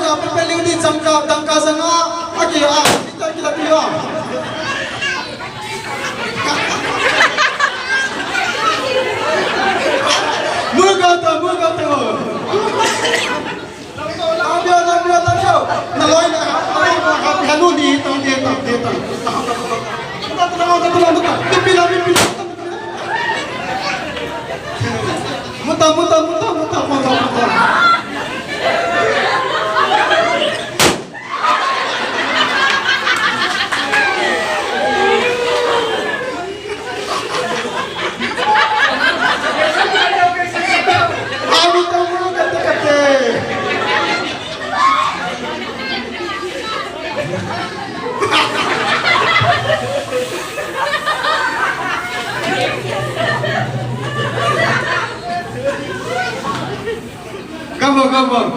ya pelpeliu di jangka tangka sanga aki ya kita dia muga tu ambil naloi na hanu di tong dia tenang pipila muta Gambar.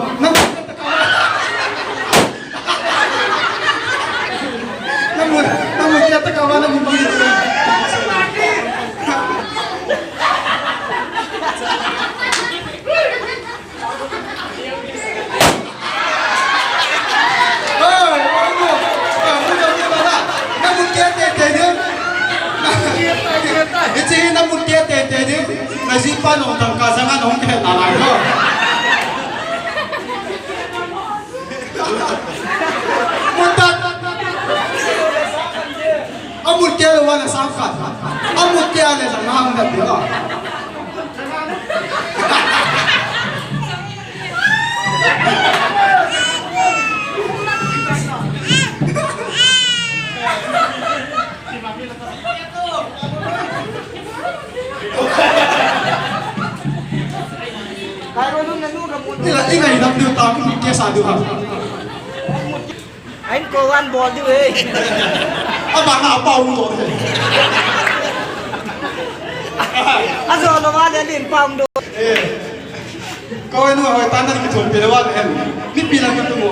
Namun kita kawan begini. Namun kita nasi panong tangka sangat orang kita talang lo. Amul kia lo wala sangkat, amul kia le sangang dah bila. Ini hidup dia tahu ni kia sadu ha. Anh cô ăn bò chứ ơi. Abang nak apa umur tu? Asal lo ada din pam do. Kau ini orang tanah kita jual pelawan ni bilang ketemu.